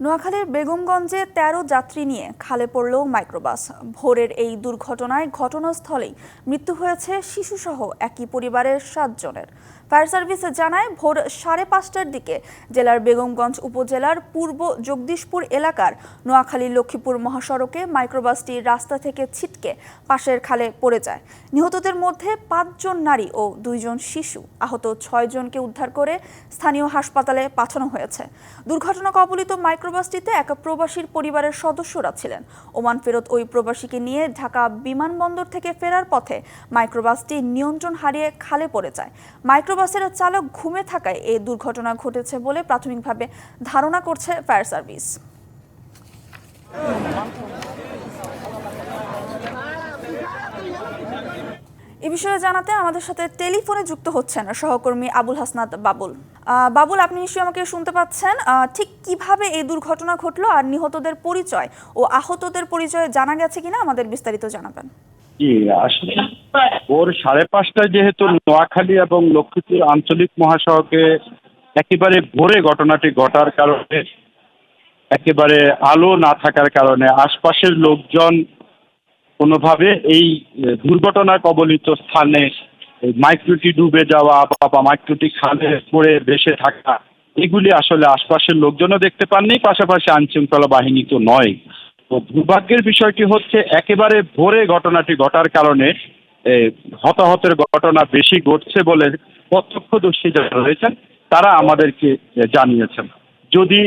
নোয়াখালীর বেগমগঞ্জে ১৩ যাত্রী নিয়ে খালে পড়ল মাইক্রোবাস। ভোরের এই দুর্ঘটনায় ঘটনাস্থলেই মৃত্যু হয়েছে শিশুসহ একই পরিবারের ৭ জনের। ফায়ার সার্ভিস জানায়, ভোর ৫:৩০টার দিকে জেলার বেগমগঞ্জ উপজেলার পূর্ব জগদীশপুর এলাকার নোয়াখালী লক্ষ্মীপুর মহাসড়কে মাইক্রোবাসটি রাস্তা থেকে ছিটকে পাশের খালে পড়ে যায়। নিহতদের মধ্যে ৫ জন নারী ও ২ জন শিশু। আহত ৬ জনকে উদ্ধার করে স্থানীয় হাসপাতালে পাঠানো হয়েছে। দুর্ঘটনা কবলিত মাইক্রোবাসটিতে এক প্রবাসীর পরিবারের সদস্যরা ছিলেন। ওমান ফেরত ওই প্রবাসীকে নিয়ে ঢাকা বিমানবন্দর থেকে ফেরার পথে মাইক্রোবাসটি নিয়ন্ত্রণ হারিয়ে খালে পড়ে যায়। মাইক্রোবাসের চালক ঘুমে থাকায় এই দুর্ঘটনা ঘটেছে বলে প্রাথমিকভাবে ধারণা করছে ফায়ার সার্ভিস। এ বিষয়ে জানাতে আমাদের সাথে টেলিফোনে যুক্ত হচ্ছেন সহকর্মী আবুল হাসনাত বাবুল। বাবুল, আপনি নিশ্চয়ই আমাকে শুনতে পাচ্ছেন। ঠিক কিভাবে এই দুর্ঘটনা ঘটলো আর নিহতদের পরিচয় ও আহতদের পরিচয় জানা গেছে কিনা আমাদের বিস্তারিত জানাবেন। জি, আসলে ভোর ৫:৩০টায় যেহেতু নোয়াখালী এবং লক্ষ্মীপুর আঞ্চলিক মহাসড়কে একেবারে ভোরে ঘটনাটি ঘটার কারণে, একেবারে আলো না থাকার কারণে আশপাশের লোকজন কোনোভাবে এই দুর্ঘটনা কবলিত স্থানে মাইক্রোটি ডুবে যাওয়া বা মাইক্রোটি খালে পড়ে ভেসে থাকা, এগুলি আসলে আশপাশের লোকজনও দেখতে পাননি, পাশাপাশি আইনশৃঙ্খলা বাহিনী তো নয়। তো দুর্ভাগ্যের বিষয়টি হচ্ছে একেবারে ভোরে ঘটনাটি ঘটার কারণে হতাহতের ঘটনা বেশি ঘটছে বলে প্রত্যক্ষদর্শী যারা রয়েছেন তারা আমাদেরকে জানিয়েছেন। যদি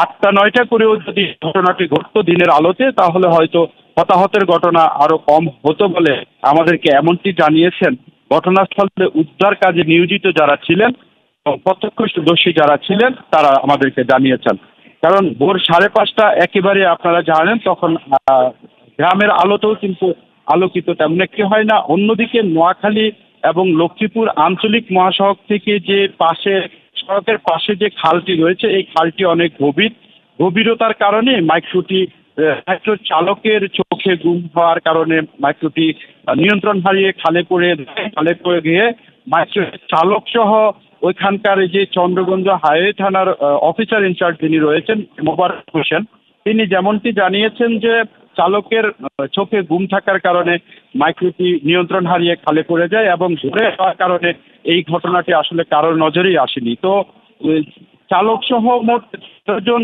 ৮টা-৯টা করেও যদি ঘটনাটি ঘটতো দিনের আলোতে, তাহলে হয়তো হতাহতের ঘটনা আরো কম হতো বলে আমাদেরকে এমনটি জানিয়েছেন ঘটনাস্থলে উদ্ধার কাজে নিয়োজিত যারা ছিলেন, প্রত্যক্ষদর্শী যারা ছিলেন তারা আমাদেরকে জানিয়েছেন। কারণ ভোর ৫:৩০ একেবারে আপনারা জানেন তখন গ্রামের আলোতেও কিন্তু আলোকিত তেমন একটি হয় না। অন্যদিকে নোয়াখালী এবং লক্ষ্মীপুর আঞ্চলিক মহাসড়ক থেকে যে পাশে সড়কের পাশে যে খালটি রয়েছে, এই খালটি অনেক গভীরতার কারণে মাইক্রো চালকের চোখে গুম হওয়ার কারণে মাইক্রোটি নিয়ন্ত্রণ হারিয়ে খালে পড়ে গিয়ে মাইক্রো চালক সহ ওইখানকার যে চন্দ্রগঞ্জ হাইওয়ে থানার অফিসার ইনচার্জ যিনি রয়েছেন মোবারক হোসেন, তিনি যেমনটি জানিয়েছেন যে চালকের চোখে ঘুম থাকার কারণে মাইক্রোটি নিয়ন্ত্রণ হারিয়ে খালে পড়ে যায় এবং ঝরে যাওয়ার কারণে এই ঘটনাটি আসলে কারোর নজরেই আসেনি। তো চালক সহ মোট ১৩ জন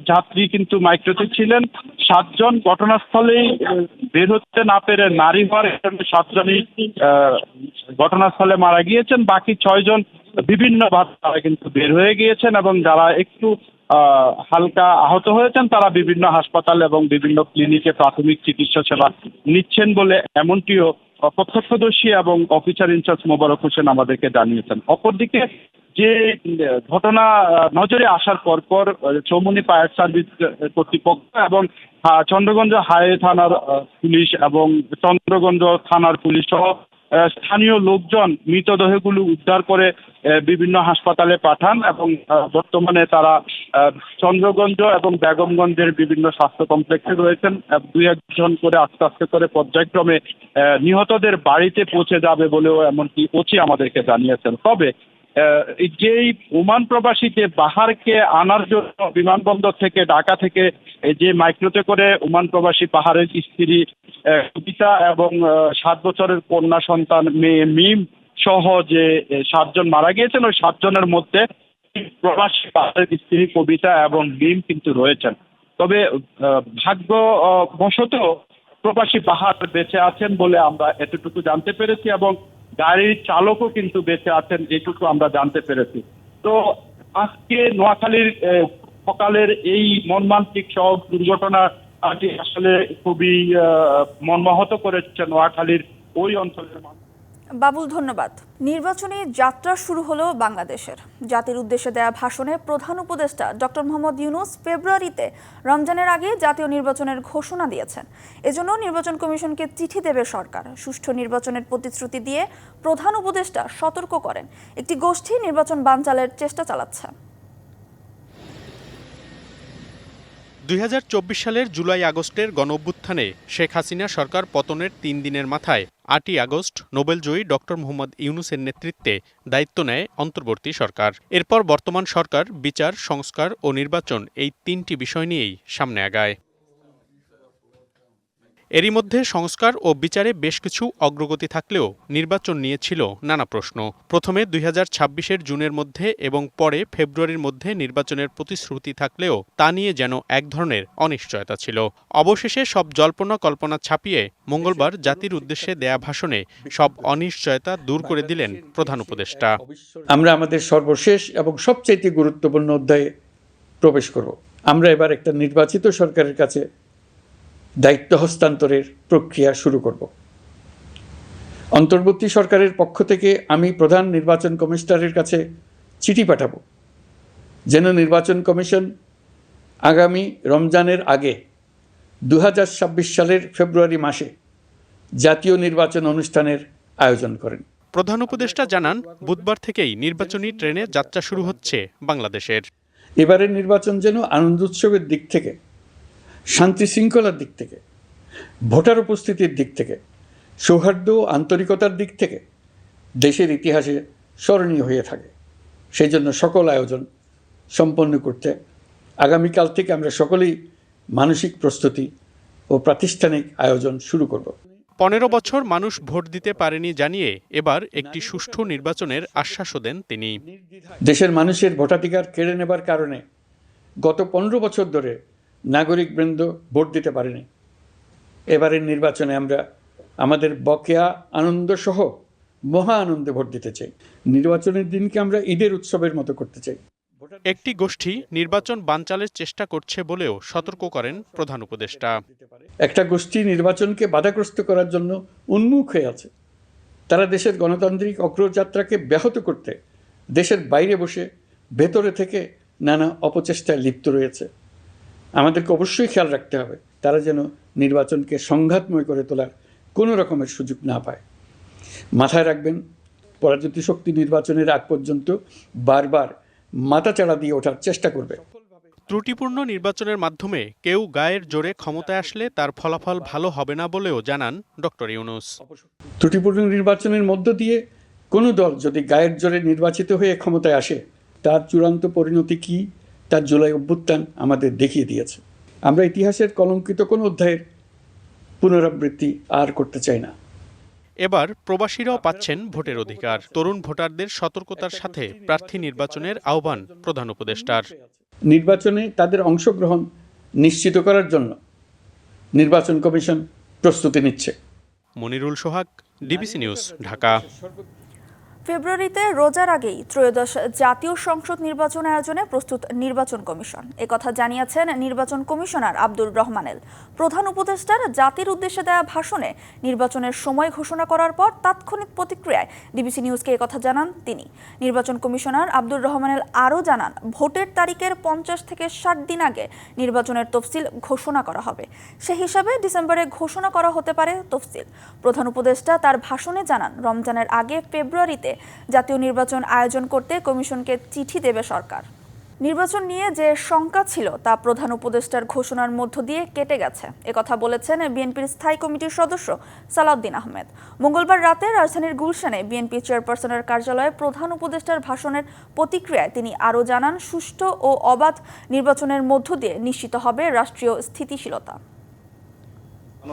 যাত্রী কিন্তু মাইক্রোতে ছিলেন। ৭ জন ঘটনাস্থলেই বের হতে না পেরে নারী হওয়ার কারণে ৭ জনই ঘটনাস্থলে মারা গিয়েছেন। বাকি ৬ জন বিভিন্নভাবে তারা কিন্তু বের হয়ে গিয়েছেন এবং যারা একটু হালকা আহত হয়েছেন তারা বিভিন্ন হাসপাতাল এবং বিভিন্ন ক্লিনিকে প্রাথমিক চিকিৎসা সেবা নিচ্ছেন বলে এমনটিও প্রত্যক্ষদর্শী এবং অফিসার ইনচার্জ মোবারক হোসেন আমাদেরকে জানিয়েছেন। অপরদিকে যে ঘটনা নজরে আসার পর চৌমুহনী ফায়ার সার্ভিস কর্তৃপক্ষ এবং চন্দ্রগঞ্জ হাইওয়ে থানার পুলিশ এবং চন্দ্রগঞ্জ থানার পুলিশ সহ স্থানীয় লোকজন মৃতদেহগুলো উদ্ধার করে বিভিন্ন হাসপাতালে পাঠান এবং বর্তমানে তারা চন্দ্রগঞ্জ এবং বেগমগঞ্জের বিভিন্ন স্বাস্থ্য কমপ্লেক্সে রয়েছেন। ২-১ জন করে আস্তে আস্তে করে পর্যায়ক্রমে নিহতদের বাড়িতে পৌঁছে যাবে বলেও এমনকি ওসি আমাদেরকে জানিয়েছেন। তবে যেই ওমান প্রবাসী যে বাহারকে আনার জন্য বিমানবন্দর থেকে ঢাকা থেকে যে মাইক্রোতে করে ওমান প্রবাসী পাহাড়ের স্ত্রী কবিতা এবং ৭ বছরের কন্যা সন্তান মেয়ে মিম সহ যে ৭ জন মারা গিয়েছেন, ওই ৭ জনের মধ্যে প্রবাসী পাহাড়ের স্ত্রী কবিতা এবং মিম কিন্তু রয়েছেন। তবে ভাগ্যবশত প্রবাসী পাহাড় বেঁচে আছেন বলে আমরা এতটুকু জানতে পেরেছি এবং গাড়ির চালকও কিন্তু বেঁচে আছেন যেটুকু আমরা জানতে পেরেছি। তো আজকে নোয়াখালীর সকালের এই মর্মান্তিক সড়ক দুর্ঘটনাটি আসলে খুবই মর্মাহত করেছে নোয়াখালীর ওই অঞ্চলের মানুষ। বাবুল, ধন্যবাদ। নির্বাচনী যাত্রা শুরু হলো বাংলাদেশের। জাতির উদ্দেশ্যে দেয়া ভাষণে প্রধান উপদেষ্টা ডক্টর মোহাম্মদ ইউনূস ফেব্রুয়ারিতে রমজানের আগে জাতীয় নির্বাচনের ঘোষণা দিয়েছেন। এজন্য নির্বাচন কমিশনকে চিঠি দেবে সরকার। সুষ্ঠু নির্বাচনের প্রতিশ্রুতি দিয়ে প্রধান উপদেষ্টা সতর্ক করেন, একটি গোষ্ঠী নির্বাচন বানচালের চেষ্টা চালাচ্ছে। ২০২৪ সালের জুলাই আগস্টের গণঅভ্যুত্থানে শেখ হাসিনা সরকার পতনের ৩ দিনের মাথায় 8ই আগস্ট নোবেলজয়ী ডক্টর মোহাম্মদ ইউনূসের নেতৃত্বে দায়িত্ব নেয় অন্তর্বর্তী সরকার। এরপর বর্তমান সরকার বিচার, সংস্কার ও নির্বাচন এই 3টি বিষয় নিয়েই সামনে আগায়। এরই মধ্যে সংস্কার ও বিচারে বেশ কিছু অগ্রগতি থাকলেও নির্বাচন নিয়ে ছিল নানা প্রশ্ন। প্রথমে 2026-এর জুনের মধ্যে এবং পরে ফেব্রুয়ারির মধ্যে নির্বাচনের প্রতিশ্রুতি থাকলেও তা নিয়ে যেন এক ধরনের অনিশ্চয়তা ছিল। অবশেষে সব জল্পনা কল্পনা ছাপিয়ে মঙ্গলবার জাতির উদ্দেশ্যে দেয়া ভাষণে সব অনিশ্চয়তা দূর করে দিলেন প্রধান উপদেষ্টা। আমরা আমাদের সর্বশেষ এবং সবচাইতে গুরুত্বপূর্ণ অধ্যায়ে প্রবেশ করব। আমরা এবার একটা নির্বাচিত সরকারের কাছে দায়িত্ব হস্তান্তরের প্রক্রিয়া শুরু করব। অন্তর্বর্তী সরকারের পক্ষ থেকে আমি প্রধান নির্বাচন কমিশনারের কাছে চিঠি পাঠাবো যেন নির্বাচন কমিশন আগামী রমজানের আগে 2026 সালের ফেব্রুয়ারি মাসে জাতীয় নির্বাচন অনুষ্ঠানের আয়োজন করেন। প্রধান উপদেষ্টা জানান, বুধবার থেকেই নির্বাচনী ট্রেনে যাত্রা শুরু হচ্ছে বাংলাদেশের। এবারের নির্বাচন যেন আনন্দ উৎসবের দিক থেকে, শান্তি শৃঙ্খলার দিক থেকে, ভোটার উপস্থিতির দিক থেকে, সৌহার্দ্য ও আন্তরিকতার দিক থেকে দেশের ইতিহাসে স্মরণীয় হয়ে থাকে। সেই জন্য সকল আয়োজন সম্পন্ন করতে আগামীকাল থেকে আমরা সকলেই মানসিক প্রস্তুতি ও প্রাতিষ্ঠানিক আয়োজন শুরু করব। 15 বছর মানুষ ভোট দিতে পারেনি জানিয়ে এবার একটি সুষ্ঠু নির্বাচনের আশ্বাসও দেন তিনি। দেশের মানুষের ভোটাধিকার কেড়ে নেবার কারণে গত 15 বছর ধরে নাগরিকবৃন্দ ভোট দিতে পারেনি। এবারের নির্বাচনে আমরা আমাদের বকেয়া আনন্দ সহ মহা আনন্দে ভোট দিতে চাই। নির্বাচনের দিনকে আমরা ঈদের উৎসবের মতো করতে চাই। একটি গোষ্ঠী নির্বাচন বানচালের চেষ্টা করছে বলেও সতর্ক করেন প্রধান উপদেষ্টা। একটা গোষ্ঠী নির্বাচনকে বাধাগ্রস্ত করার জন্য উন্মুখ হয়ে আছে। তারা দেশের গণতান্ত্রিক অগ্রযাত্রাকে ব্যাহত করতে দেশের বাইরে বসে ভেতরে থেকে নানা অপচেষ্টায় লিপ্ত রয়েছে। আমাদেরকে অবশ্যই খেয়াল রাখতে হবে তারা যেন নির্বাচনকে সংঘাতময় করে তোলার কোনো রকমের সুযোগ না পায়। মাথায় রাখবেন, পরাজিত শক্তি নির্বাচনের আগ পর্যন্ত বারবার মাথাচাড়া দিয়ে ওঠার চেষ্টা করবে। ত্রুটিপূর্ণ নির্বাচনের মাধ্যমে কেউ গায়ের জোরে ক্ষমতায় আসলে তার ফলাফল ভালো হবে না বলেও জানান ডক্টর ইউনূস। ত্রুটিপূর্ণ নির্বাচনের মধ্য দিয়ে কোনো দল যদি গায়ের জোরে নির্বাচিত হয়ে ক্ষমতায় আসে, তার চূড়ান্ত পরিণতি কী তার জুলাই অভ্যুত্থান আমাদের দেখিয়ে দিয়েছে। আমরা ইতিহাসের কলঙ্কিত কোনো অধ্যায়ের পুনরাবৃত্তি আর করতে চাই না। এবার প্রবাসীরাও পাচ্ছেন ভোটের অধিকার। তরুণ ভোটারদের সতর্কতার সাথে প্রার্থী নির্বাচনের আহ্বান প্রধান উপদেষ্টার। নির্বাচনে তাদের অংশগ্রহণ নিশ্চিত করার জন্য নির্বাচন কমিশন প্রস্তুতি নিচ্ছে। মনিরুল সোহাগ, ডিবিসি নিউজ, ঢাকা। ফেব্রুয়ারিতে রোজার আগেই ত্রয়োদশ জাতীয় সংসদ নির্বাচন আয়োজনে প্রস্তুত নির্বাচন কমিশন। একথা জানিয়েছেন নির্বাচন কমিশনার আব্দুর রহমানেল। প্রধান উপদেষ্টার জাতির উদ্দেশ্যে দেয়া ভাষণে নির্বাচনের সময় ঘোষণা করার পর তাৎক্ষণিক প্রতিক্রিয়ায় ডিবিসি নিউজকে একথা জানান তিনি। নির্বাচন কমিশনার আব্দুর রহমানেল আরও জানান, ভোটের তারিখের 50 থেকে 60 দিন আগে নির্বাচনের তফসিল ঘোষণা করা হবে। সে হিসাবে ডিসেম্বরে ঘোষণা করা হতে পারে তফসিল। প্রধান উপদেষ্টা তার ভাষণে জানান, রমজানের আগে ফেব্রুয়ারিতে জাতীয় নির্বাচন আয়োজন করতে কমিশনকে চিঠি দেবে সরকার। নির্বাচন নিয়ে যে শঙ্কা ছিল তা প্রধান উপদেষ্টার ঘোষণার মধ্য দিয়ে কেটে গেছে, একথা বলেছেন বিএনপির স্থায়ী কমিটির সদস্য সালাউদ্দিন আহমেদ। মঙ্গলবার রাতে রাজধানীর গুলশানে বিএনপি চেয়ারপারসনের কার্যালয়ে প্রধান উপদেষ্টার ভাষণের প্রতিক্রিয়ায় তিনি আরও জানান, সুষ্ঠু ও অবাধ নির্বাচনের মধ্য দিয়ে নিশ্চিত হবে রাষ্ট্রীয় স্থিতিশীলতা।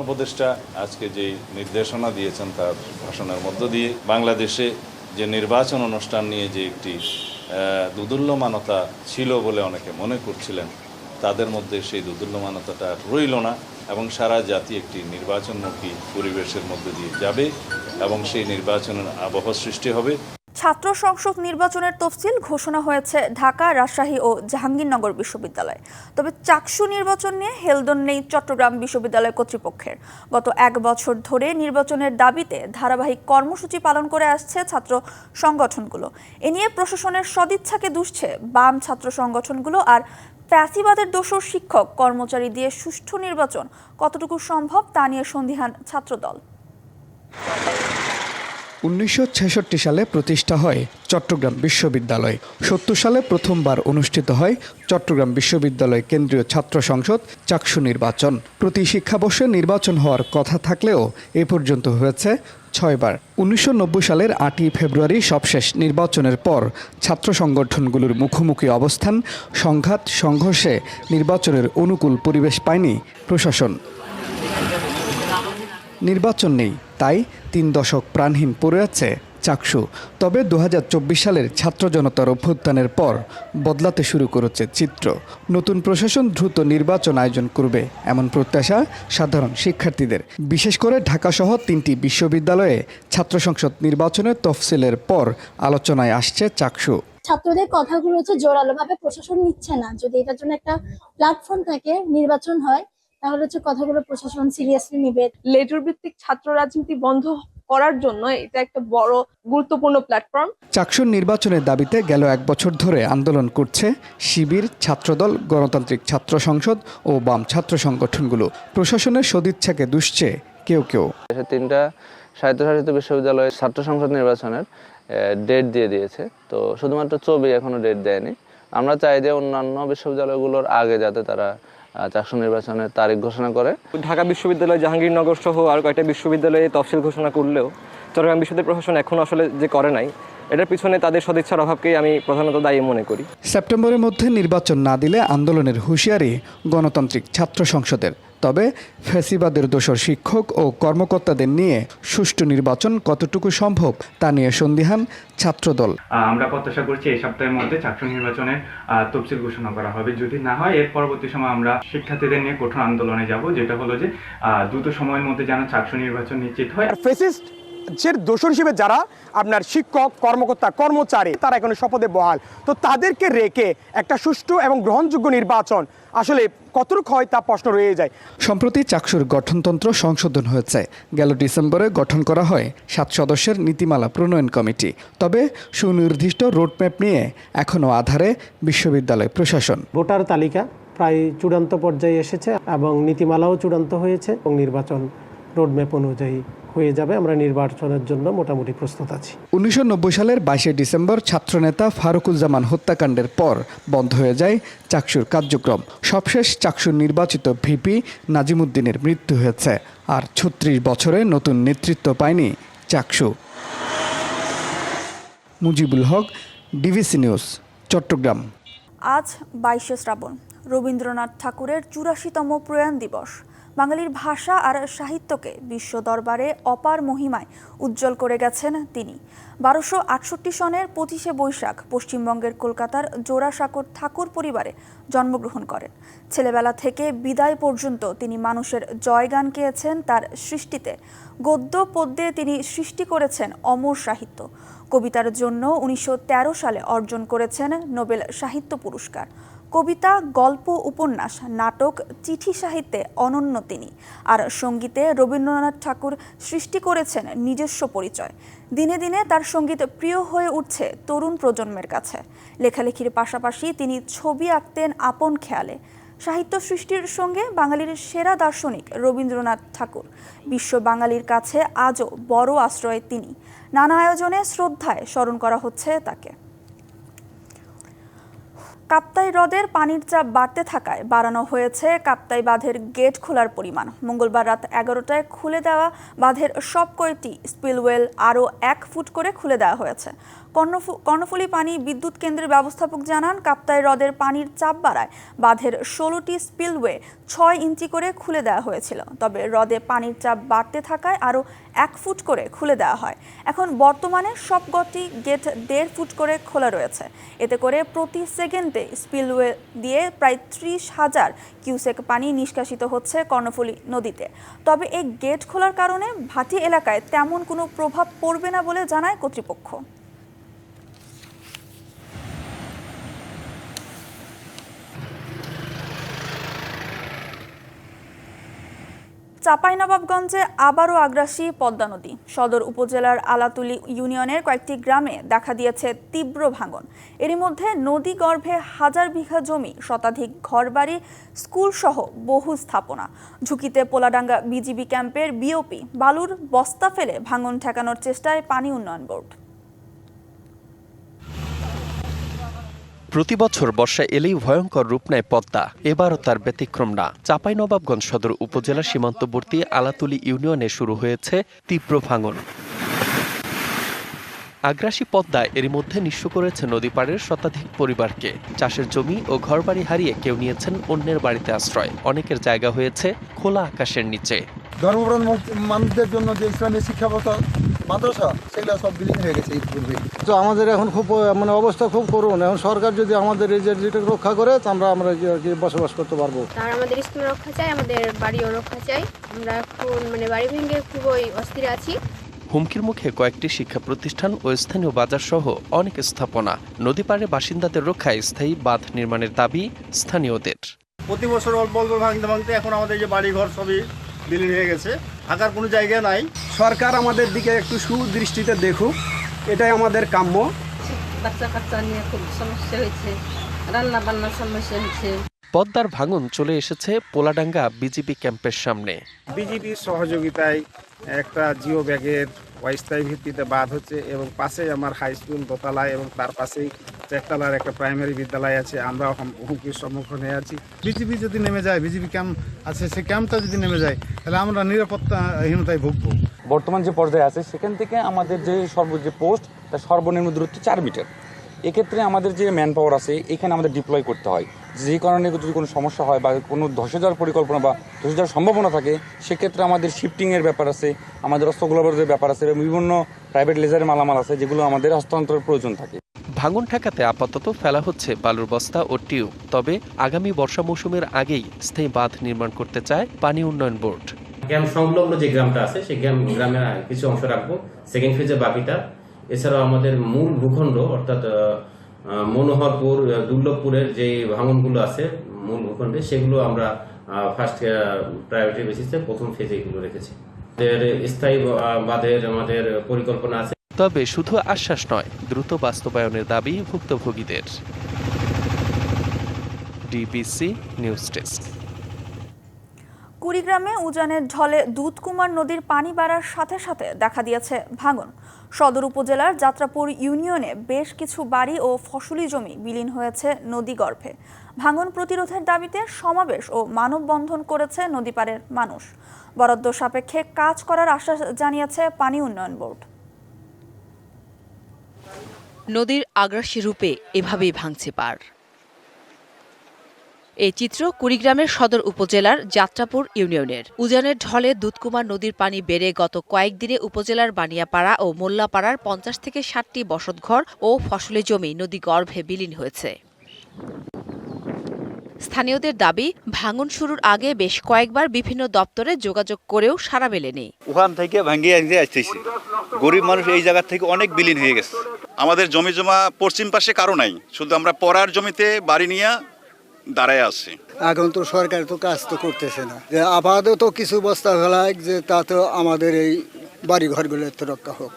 উপদেষ্টা আজকে যে নির্দেশনা দিয়েছেন তার ভাষণের মধ্য দিয়ে বাংলাদেশে যে নির্বাচন অনুষ্ঠান নিয়ে যে একটি দুদুল্যমানতা ছিল বলে অনেকে মনে করছিলেন, তাদের মধ্যে সেই দুদুল্যমানতাটা রইল না এবং সারা জাতি একটি নির্বাচনমুখী পরিবেশের মধ্যে দিয়ে যাবে এবং সেই নির্বাচনের আবহ সৃষ্টি হবে। ছাত্র সংসদ নির্বাচনের তফসিল ঘোষণা হয়েছে ঢাকা, রাজশাহী ও জাহাঙ্গীরনগর বিশ্ববিদ্যালয়। তবে চাকসু নির্বাচন নিয়ে হেলদোল নেই চট্টগ্রাম বিশ্ববিদ্যালয় কর্তৃপক্ষের। গত 1 বছর ধরে নির্বাচনের দাবিতে ধারাবাহিক কর্মসূচি পালন করে আসছে ছাত্র সংগঠনগুলো। এ নিয়ে প্রশাসনের সদিচ্ছাকে দুষছে বাম ছাত্র সংগঠনগুলো। আর ফ্যাসিবাদের দোষর শিক্ষক কর্মচারী দিয়ে সুষ্ঠু নির্বাচন কতটুকু সম্ভব তা নিয়ে সন্দিহান ছাত্রদল। 1966 সালে প্রতিষ্ঠা হয় চট্টগ্রাম বিশ্ববিদ্যালয়। 70 সালে প্রথমবার অনুষ্ঠিত হয় চট্টগ্রাম বিশ্ববিদ্যালয় কেন্দ্রীয় ছাত্র সংসদ চাকসু নির্বাচন। প্রতি শিক্ষাবর্ষে নির্বাচন হওয়ার কথা থাকলেও এ পর্যন্ত হয়েছে 6 বার। 1990 সালের 8ই ফেব্রুয়ারি সবশেষ নির্বাচনের পর ছাত্র সংগঠনগুলোর মুখোমুখি অবস্থান, সংঘাত, সংঘর্ষে নির্বাচনের অনুকূল পরিবেশ পায়নি প্রশাসন। নির্বাচন নেই, তাই 3 দশক প্রাণহীন পড়ে আছে চাকসু। তবে 2024 সালের ছাত্র জনতার অভ্যুত্থানের পর বদলাতে শুরু করেছে চিত্র। নতুন প্রশাসন দ্রুত নির্বাচন আয়োজন করবে এমন প্রত্যাশা সাধারণ শিক্ষার্থীদের। বিশেষ করে ঢাকাসহ 3টি বিশ্ববিদ্যালয়ে ছাত্র সংসদ নির্বাচনের তফসিলের পর আলোচনায় আসছে চাকসু। ছাত্রদের কথাগুলো জোরালোভাবে প্রশাসন নিচ্ছে না। যদি এটার জন্য একটা প্ল্যাটফর্ম থাকে, নির্বাচন হয়, তাহলে কথাগুলো প্রশাসন সিরিয়াসলি নেবে। লেটার ভিত্তিক ছাত্র রাজনীতি বন্ধ করার জন্য এটা একটা বড় গুরুত্বপূর্ণ প্ল্যাটফর্ম। চাকসুর নির্বাচনের দাবিতে গেল 1 বছর ধরে আন্দোলন করছে শিবির, ছাত্রদল, গণতান্ত্রিক ছাত্র সংসদ ও বাম ছাত্র সংগঠনগুলো। প্রশাসনের সদিচ্ছাকে দুষছে কেউ কেউ। দেশের 3টা স্বায়ত্তশাসিত বিশ্ববিদ্যালয়ের ছাত্র সংসদ নির্বাচনের ডেট দিয়ে দিয়েছে, তো শুধুমাত্র চবি এখনো ডেট দেয়নি। আমরা চাই যে অন্যান্য বিশ্ববিদ্যালয়গুলোর আগে যাতে তারা চাকসু নির্বাচনের তারিখ ঘোষণা করে। ঢাকা বিশ্ববিদ্যালয়, জাহাঙ্গীরনগর সহ আরও কয়েকটা বিশ্ববিদ্যালয়ে তফসিল ঘোষণা করলেও চট্টগ্রাম বিশ্ববিদ্যালয় প্রশাসন এখন আসলে যে করে নাই, এটার পিছনে তাদের সদিচ্ছার অভাবকেই আমি প্রধানত দায়ী মনে করি। সেপ্টেম্বরের মধ্যে নির্বাচন না দিলে আন্দোলনের হুঁশিয়ারি গণতান্ত্রিক ছাত্র সংসদের। তবে ফ্যাসিবাদের দোসর শিক্ষক ও কর্মকর্তাদের নিয়ে সুষ্ঠু নির্বাচন কতটুকু সম্ভব তা নিয়ে সন্দিহান ছাত্রদল। আমরা প্রত্যাশা করছি এই সপ্তাহের মধ্যে চাকসু নির্বাচনের তফসিল ঘোষণা করা হবে। যদি না হয়, এর পরবর্তী সময় আমরা শিক্ষার্থীদের নিয়ে কঠোর আন্দোলনে যাব, যেটা হলো যে দ্রুত সময়ের মধ্যে যেন চাকসু নির্বাচন নিশ্চিত হয়। ফ্যাসিস্ট দোষর হিসেবে যারা আপনার শিক্ষক, কর্মকর্তা, কর্মচারী, তারা এখন শপথে বহাল, তো তাদেরকে রেখে একটা সুষ্ঠু এবং গ্রহণযোগ্য নির্বাচন আসলে কতটুকু হয় তা প্রশ্ন রয়ে যায়। সম্প্রতি চাকসুর গঠনতন্ত্র সংশোধন হয়েছে। গেল ডিসেম্বরে গঠন করা হয় 7 সদস্যের নীতিমালা প্রণয়ন কমিটি। তবে সুনির্দিষ্ট রোডম্যাপ নিয়ে এখনও আধারে বিশ্ববিদ্যালয় প্রশাসন। ভোটার তালিকা প্রায় চূড়ান্ত পর্যায়ে এসেছে এবং নীতিমালাও চূড়ান্ত হয়েছে এবং নির্বাচন রোডম্যাপ অনুযায়ী হয়ে যাবে। আমরা নির্বাচনের জন্য মোটামুটি প্রস্তুত আছি। 1990 সালের 22 ডিসেম্বর ছাত্রনেতা ফারুকুজ্জামান হত্যাকাণ্ডের পর বন্ধ হয়ে যায় চাকসুর কার্যক্রম। সবশেষ চাকসুর নির্বাচিত ভিপি নাজিমুদ্দিনের মৃত্যু হয়েছে। আর 36 বছরে নতুন নেতৃত্ব পায়নি চাকসু। Mujibul Haque, DVC news, Chittagong. আজ 22শে শ্রাবণ, রবীন্দ্রনাথ ঠাকুরের 84তম প্রয়াণ দিবস। বাঙালির ভাষা আর সাহিত্যকে বিশ্ব দরবারে অপার মহিমায় উজ্জ্বল করে গেছেন তিনি। 1268 সনের 25শে বৈশাখ পশ্চিমবঙ্গের কলকাতার জোড়াসাঁকোর ঠাকুর পরিবারে জন্মগ্রহণ করেন। ছেলেবেলা থেকে বিদায় পর্যন্ত তিনি মানুষের জয়গান গেয়েছেন তার সৃষ্টিতে। গদ্য পদ্যে তিনি সৃষ্টি করেছেন অমর সাহিত্য। কবিতার জন্য 1913 সালে অর্জন করেছেন নোবেল সাহিত্য পুরস্কার। কবিতা, গল্প, উপন্যাস, নাটক, চিঠি সাহিত্যে অনন্য তিনি। আর সঙ্গীতে রবীন্দ্রনাথ ঠাকুর সৃষ্টি করেছেন নিজস্ব পরিচয়। দিনে দিনে তার সঙ্গীত প্রিয় হয়ে উঠছে তরুণ প্রজন্মের কাছে। লেখালেখির পাশাপাশি তিনি ছবি আঁকতেন আপন খেয়ালে। সাহিত্য সৃষ্টির সঙ্গে বাঙালির সেরা দার্শনিক রবীন্দ্রনাথ ঠাকুর। বিশ্ব বাঙালির কাছে আজও বড় আশ্রয় তিনি। নানা আয়োজনে শ্রদ্ধায় স্মরণ করা হচ্ছে তাকে। কাপ্তাই হ্রদের পানির চাপ বাড়তে থাকায় বাড়ানো হয়েছে কাপ্তাই বাঁধের গেট খোলার পরিমাণ। মঙ্গলবার রাত 11টায় খুলে দেওয়া বাঁধের সব কয়টি স্পিলওয়েল আরও 1 ফুট করে খুলে দেওয়া হয়েছে। কর্ণফুলী পানি বিদ্যুৎ কেন্দ্রের ব্যবস্থাপক জানান, কাপ্তাই হ্রদের পানির চাপ বাড়ায় বাঁধের 16টি স্পিলওয়ে 6 ইঞ্চি করে খুলে দেওয়া হয়েছিল। তবে হ্রদে পানির চাপ বাড়তে থাকায় আরও 1 ফুট করে খুলে দেওয়া হয়। এখন বর্তমানে সবকটি গেট 1.5 ফুট করে খোলা রয়েছে। এতে করে প্রতি সেকেন্ডে স্পিলওয়ে দিয়ে প্রায় 30,000 কিউসেক পানি নিষ্কাশিত হচ্ছে কর্ণফুলী নদীতে। তবে এই গেট খোলার কারণে ভাটি এলাকায় তেমন কোনো প্রভাব পড়বে না বলে জানায় কর্তৃপক্ষ। চাঁপাইনবাবগঞ্জে আবারও আগ্রাসী পদ্মা নদী। সদর উপজেলার আলাতুলি ইউনিয়নের কয়েকটি গ্রামে দেখা দিয়েছে তীব্র ভাঙন। এরই মধ্যে নদী গর্ভে 1000 বিঘা জমি, শতাধিক ঘরবাড়ি, স্কুলসহ বহু স্থাপনা। ঝুঁকিতে পোলাডাঙ্গা বিজিবি ক্যাম্পের বিওপি। বালুর বস্তা ফেলে ভাঙন ঠেকানোর চেষ্টায় পানি উন্নয়ন বোর্ড। প্রতি বছর বর্ষা এলেই ভয়ঙ্কর রূপ নেয় পদ্মা, এবারও তার ব্যতিক্রম না। চাঁপাইনবাবগঞ্জ সদর উপজেলা সীমান্তবর্তী আলাতুলি ইউনিয়নে শুরু হয়েছে তীব্র ভাঙন। আগ্রাসী পদ্মা এরই মধ্যে নিঃস্ব করেছে নদীপাড়ের শতাধিক পরিবারকে। চাষের জমি ও ঘরবাড়ি হারিয়ে কেউ নিয়েছেন অন্যের বাড়িতে আশ্রয়, অনেকের জায়গা হয়েছে খোলা আকাশের নিচে। ধর্মপ্রাণ মানুষদের জন্য যে ইসলামী শিক্ষাগত মাদ্রাসা সেগুলো সব বিলীন হয়ে গেছে এই পূর্বে। তো আমাদের এখন খুব অবস্থা খুব করুন। এখন সরকার যদি আমাদের এই যেটা রক্ষা করে আমরা বসবাস করতে পারবো। আর আমাদের স্কুল রক্ষা চাই, আমাদের বাড়িও রক্ষা চাই। আমরা এখন বাড়ি ভেঙে খুবই অস্থির আছি। হুমকির মুখে কয়েকটি শিক্ষা প্রতিষ্ঠান ও স্থানীয় বাজার সহ অনেক স্থাপনা। নদীপাড়ে বাসিন্দাদের রক্ষায় স্থায়ী বাঁধ নির্মাণের দাবি স্থানীয়দের। প্রতি বছর অল্প অল্প ভাঙতে এখন আমাদের যে বাড়ি ঘর সবই বিলীন হয়ে গেছে, থাকার কোনো জায়গা নাই। সরকার আমাদের দিকে একটু সুদৃষ্টিতে দেখুক, এটাই আমাদের কাম্য। বাচ্চা কাচ্চা নিয়ে খুব সমস্যা হয়েছে, রান্না বান্নার সমস্যা হচ্ছে। পদ্মার ভাঙন চলে এসেছে পোলাডাঙ্গা বিজিবি ক্যাম্পের সামনে। বিজিবির সহযোগিতায় একটা জিও ব্যাগের অস্থায়ী ভিত্তিতে বাঁধ হচ্ছে এবং পাশেই আমার হাই স্কুল দোতলায় এবং তার পাশেই একতলার একটা প্রাইমারি বিদ্যালয় আছে। আমরা হুমকির সম্মুখীন হয়ে আছি। বিজিবি যদি নেমে যায়, বিজিবি ক্যাম্প আছে, সেই ক্যাম্পটা যদি নেমে যায় তাহলে আমরা নিরাপত্তাহীনতায় ভুগবো। বর্তমান যে পর্যায়ে আছে সেখান থেকে আমাদের যে পোস্ট তার সর্বনিম্ন দূরত্ব 4 মিটার। এক্ষেত্রে আমাদের যে ম্যান পাওয়ার আছে এখানে আমাদের ডিপ্লয় করতে হয়। যে কারণে যদি কোনো সমস্যা হয় বা কোনো ধসে যাওয়ার পরিকল্পনা বা ধসে যাওয়ার সম্ভাবনা থাকে, সেক্ষেত্রে আমাদের শিফটিংয়ের ব্যাপার আছে, আমাদের অস্ত্রগুলোর ব্যাপার আছে এবং বিভিন্ন প্রাইভেট লেজারের মালামাল আছে যেগুলো আমাদের হস্তান্তরের প্রয়োজন থাকে। ভাঙন ঠেকাতে আপাতত ফেলা হচ্ছে বালুর বস্তা ও টিউব। তবে আগামী বর্ষা মৌসুমের আগেই স্থায়ী বাঁধ নির্মাণ করতে চায় পানি উন্নয়ন বোর্ড। গ্রাম সংলগ্ন যে গ্রামটা আছে সেই গ্রামে কিছু অংশ রাখবো, সেকেন্ড ফেজে বাকিটা। এছাড়াও আমাদের মূল ভূখণ্ড অর্থাৎ মনোহরপুর, দুর্লভপুরের যে ভাঙনগুলো আছে মূল ভূখণ্ডে, সেগুলো আমরা ফার্স্ট প্রায়োরিটি বেসিসে প্রথম ফেজে এগুলো রেখেছি। স্থায়ী বাঁধের আমাদের পরিকল্পনা আছে। তবে শুধু আশ্বাস নয়, দ্রুত বাস্তবায়নের দাবি ভুক্তভোগীদের। DBC news desk. কুড়িগ্রামে উজানের ঢলে দুধকুমার নদীর পানি বাড়ার সাথে সাথে দেখা দিয়েছে ভাঙন। সদর উপজেলার যাত্রাপুর ইউনিয়নে বেশ কিছু বাড়ি ও ফসলি জমি বিলীন হয়েছে নদীগর্ভে। ভাঙন প্রতিরোধের দাবিতে সমাবেশ ও মানববন্ধন করেছে নদীপাড়ের মানুষ। বরাদ্দ সাপেক্ষে কাজ করার আশ্বাস জানিয়েছে পানি উন্নয়ন বোর্ড। নদীর আগ্রাসী রূপে এভাবেই ভাঙছে পার। এই চিত্র কুড়িগ্রামের সদর উপজেলার যাত্রাপুর ইউনিয়নের। উজানের ঢলে দুধকুমার নদীর পানি বেড়ে গত কয়েকদিনে উপজেলার বানিয়াপাড়া ও মোল্লাপাড়ার 50 থেকে 60টি বসতঘর ও ফসলি জমি নদী গর্ভে বিলীন হয়েছে। স্থানীয়দের দাবি, ভাঙন শুরুর আগে বেশ কয়েকবার বিভিন্ন দপ্তরে যোগাযোগ করেও সাড়া মেলেনি। ওখান থেকে ভাঙিয়ে আসতেছি, গরিব মানুষ এই জায়গা থেকে অনেক বিলীন হয়ে গেছে। আমাদের জমি জমা পশ্চিম পাশে কারো নাই, শুধু আমরা পড়ার জমিতে বাড়ি নিয়ে দাঁড়ায় আছে। এখন তো সরকার তো কাজ তো করতেছে না, যে আপাতত কিছু বস্তা ফেলায় যে তাতে আমাদের এই বাড়ি ঘরগুলো তো রক্ষা হোক।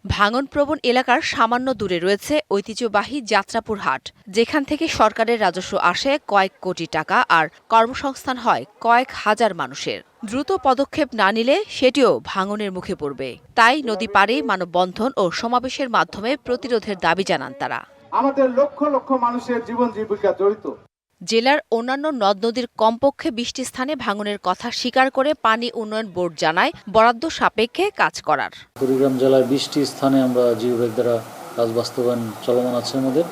ভাঙনপ্রবণ এলাকার সামান্য দূরে রয়েছে ঐতিহ্যবাহী যাত্রাপুর হাট, যেখান থেকে সরকারের রাজস্ব আসে কয়েক কোটি টাকা আর কর্মসংস্থান হয় কয়েক হাজার মানুষের। দ্রুত পদক্ষেপ না নিলে সেটিও ভাঙনের মুখে পড়বে। তাই নদী পাড়ে মানববন্ধন ও সমাবেশের মাধ্যমে প্রতিরোধের দাবি জানান তারা। আমাদের লক্ষ লক্ষ মানুষের জীবন জীবিকা জড়িত। জেলার অন্যান্য নদ নদীর কমপক্ষে 20টি স্থানে ভাঙনের কথা স্বীকার করে পানি উন্নয়ন বোর্ড জানায় বরাদ্দ সাপেক্ষে কাজ করার। কুড়িগ্রাম জেলার 20টি স্থানে আমরা জিও ব্যাগ দ্বারা কাজ বাস্তবায়ন চলমান আছে আমাদের।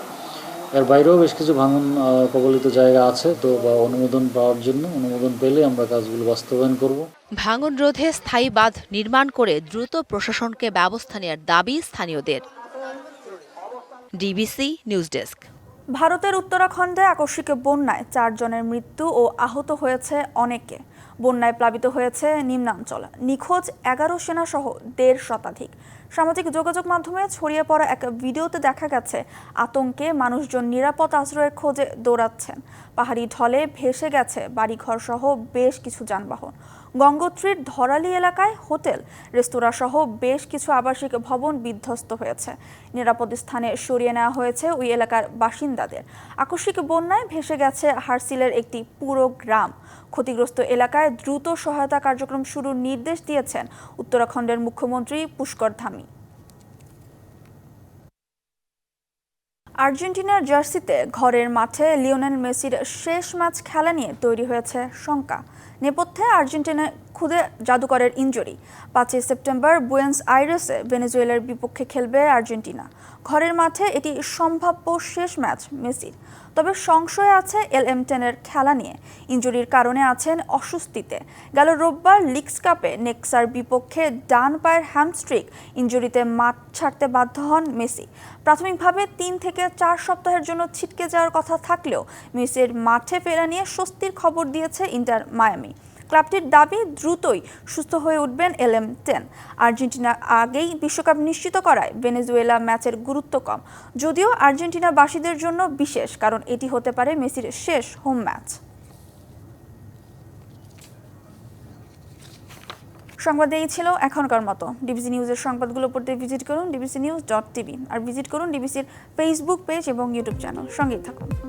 এর বাইরেও বেশ কিছু ভাঙন কবলিত জায়গা আছে, তো অনুমোদন পাওয়ার জন্য অনুমোদন পেলে আমরা কাজগুলো বাস্তবায়ন করব। ভাঙন রোধে স্থায়ী বাঁধ নির্মাণ করে দ্রুত প্রশাসনকে ব্যবস্থা নেওয়ার দাবি স্থানীয়দের। DBC news desk. ভারতের উত্তরাখণ্ডে আকস্মিক বন্যায় 4 জনের মৃত্যু ও আহত হয়েছে অনেকে। বন্যায় প্লাবিত হয়েছে নিম্নাঞ্চল। নিখোঁজ 11 সেনা সহ 1.5 শতাধিক। সামাজিক যোগাযোগ মাধ্যমে ছড়িয়ে পড়া এক ভিডিওতে দেখা গেছে আতঙ্কে মানুষজন নিরাপদ আশ্রয়ের খোঁজে দৌড়াচ্ছেন। পাহাড়ি ঢলে ভেসে গেছে বাড়িঘর সহ বেশ কিছু যানবাহন। গঙ্গোত্রীর ধরালি এলাকায় হোটেল, রেস্তোরাঁ সহ বেশ কিছু আবাসিক ভবন বিধ্বস্ত হয়েছে। নিরাপদ স্থানে সরিয়ে নেওয়া হয়েছে ওই এলাকার বাসিন্দাদের। আকস্মিক বন্যায় ভেসে গেছে হারসিলের একটি পুরো গ্রাম। ক্ষতিগ্রস্ত এলাকায় দ্রুত সহায়তা কার্যক্রম শুরুর নির্দেশ দিয়েছেন উত্তরাখণ্ডের মুখ্যমন্ত্রী পুষ্কর ধামি। আর্জেন্টিনার জার্সিতে ঘরের মাঠে লিওনেল মেসির শেষ ম্যাচ খেলা নিয়ে তৈরি হয়েছে শঙ্কা। নেপথ্যে আর্জেন্টিনার খুদে জাদুকরের ইনজুরি। 5 সেপ্টেম্বর বুয়েন্স আইরেসে ভেনেজুয়েলার বিপক্ষে খেলবে আর্জেন্টিনা। ঘরের মাঠে এটি সম্ভাব্য শেষ ম্যাচ মেসির। তবে সংশয় আছে LM10-এর খেলা নিয়ে। ইনজুরির কারণে আছেন অস্বস্তিতে। গেল রোববার লিগস কাপে নেক্সার বিপক্ষে ডান পায়ের হ্যামস্ট্রিং ইনজুরিতে মাঠ ছাড়তে বাধ্য হন মেসি। প্রাথমিকভাবে 3 থেকে 4 সপ্তাহের জন্য ছিটকে যাওয়ার কথা থাকলেও মেসির মাঠে ফেরা নিয়ে স্বস্তির খবর দিয়েছে ইন্টার মায়ামি। ক্লাবটির দাবি দ্রুতই সুস্থ হয়ে উঠবেন LM10। আর্জেন্টিনা আগেই বিশ্বকাপ নিশ্চিত করায় ভেনেজুয়েলা ম্যাচের গুরুত্ব কম, যদিও আর্জেন্টিনাবাসীদের জন্য বিশেষ, কারণ এটি হতে পারে মেসির শেষ হোম ম্যাচ। সংবাদ এই ছিল এখনকার মতো। ডিবিসি নিউজের সংবাদগুলো পড়তে ভিজিট করুন dbcnews.tv আর ভিজিট করুন ডিবিসির ফেসবুক পেজ এবং ইউটিউব চ্যানেল। সঙ্গেই থাকুন।